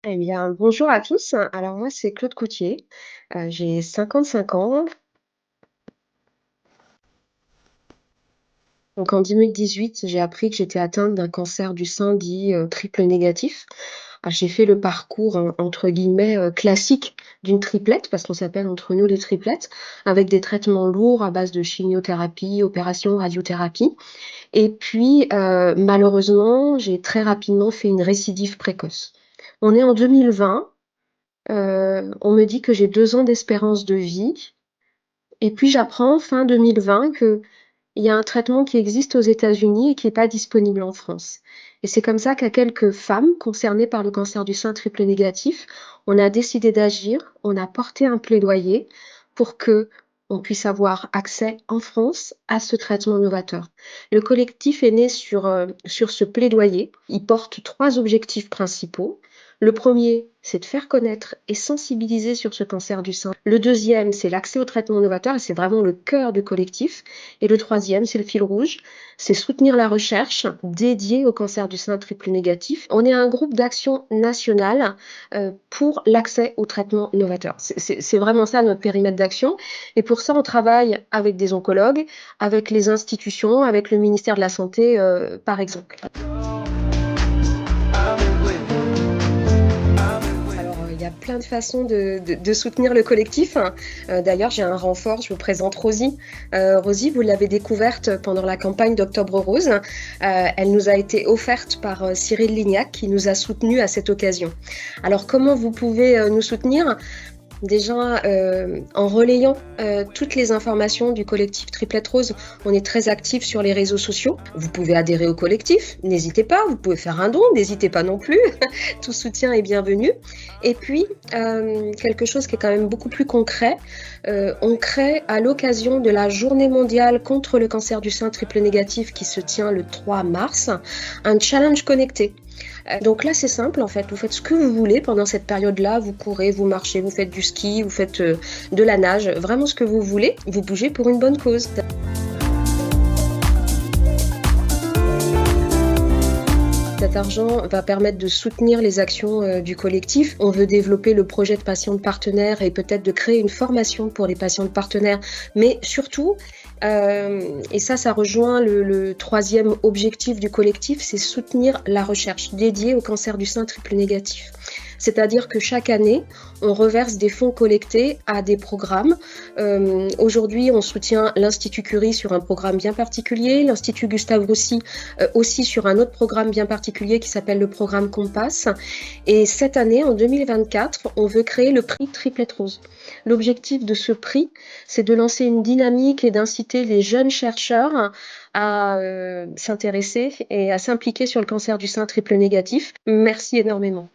Eh bien, bonjour à tous. Alors moi, c'est Claude Coutier. J'ai 55 ans. Donc en 2018, j'ai appris que j'étais atteinte d'un cancer du sein dit triple négatif. J'ai fait le parcours entre guillemets classique d'une triplette, parce qu'on s'appelle entre nous les triplettes, avec des traitements lourds à base de chimiothérapie, opération, radiothérapie. Et puis malheureusement, j'ai très rapidement fait une récidive précoce. On est en 2020. On me dit que j'ai 2 ans d'espérance de vie et puis j'apprends fin 2020 qu'il y a un traitement qui existe aux États-Unis et qui est pas disponible en France. Et c'est comme ça qu'à quelques femmes concernées par le cancer du sein triple négatif, on a décidé d'agir, on a porté un plaidoyer pour que on puisse avoir accès en France à ce traitement novateur. Le collectif est né sur ce plaidoyer. Il porte 3 objectifs principaux. Le premier, c'est de faire connaître et sensibiliser sur ce cancer du sein. Le deuxième, c'est l'accès au traitement novateur et c'est vraiment le cœur du collectif. Et le troisième, c'est le fil rouge, c'est soutenir la recherche dédiée au cancer du sein triple négatif. On est un groupe d'action nationale pour l'accès au traitement novateur. C'est vraiment ça notre périmètre d'action. Et pour ça, on travaille avec des oncologues, avec les institutions, avec le ministère de la Santé, par exemple. Alors, il y a plein de façons de soutenir le collectif. D'ailleurs, j'ai un renfort, je vous présente Rosie. Rosie, vous l'avez découverte pendant la campagne d'Octobre Rose. Elle nous a été offerte par Cyril Lignac, qui nous a soutenus à cette occasion. Alors, comment vous pouvez nous soutenir? Déjà, en relayant toutes les informations du collectif Triplette Rose, on est très actif sur les réseaux sociaux. Vous pouvez adhérer au collectif, n'hésitez pas, vous pouvez faire un don, n'hésitez pas non plus. Tout soutien est bienvenu. Et puis, quelque chose qui est quand même beaucoup plus concret, on crée à l'occasion de la Journée mondiale contre le cancer du sein triple négatif qui se tient le 3 mars, un challenge connecté. Donc là, c'est simple en fait. Vous faites ce que vous voulez pendant cette période-là. Vous courez, vous marchez, vous faites du ski, vous faites de la nage, vraiment ce que vous voulez. Vous bougez pour une bonne cause. Cet argent va permettre de soutenir les actions du collectif. On veut développer le projet de patiente partenaire et peut-être de créer une formation pour les patientes partenaires. Mais surtout, et ça rejoint le troisième objectif du collectif, c'est soutenir la recherche dédiée au cancer du sein triple négatif. C'est-à-dire que chaque année, on reverse des fonds collectés à des programmes. Aujourd'hui, on soutient l'Institut Curie sur un programme bien particulier, l'Institut Gustave Roussy aussi sur un autre programme bien particulier qui s'appelle le programme Compass. Et cette année, en 2024, on veut créer le prix Triplette Rose. L'objectif de ce prix, c'est de lancer une dynamique et d'inciter les jeunes chercheurs à s'intéresser et à s'impliquer sur le cancer du sein triple négatif. Merci énormément.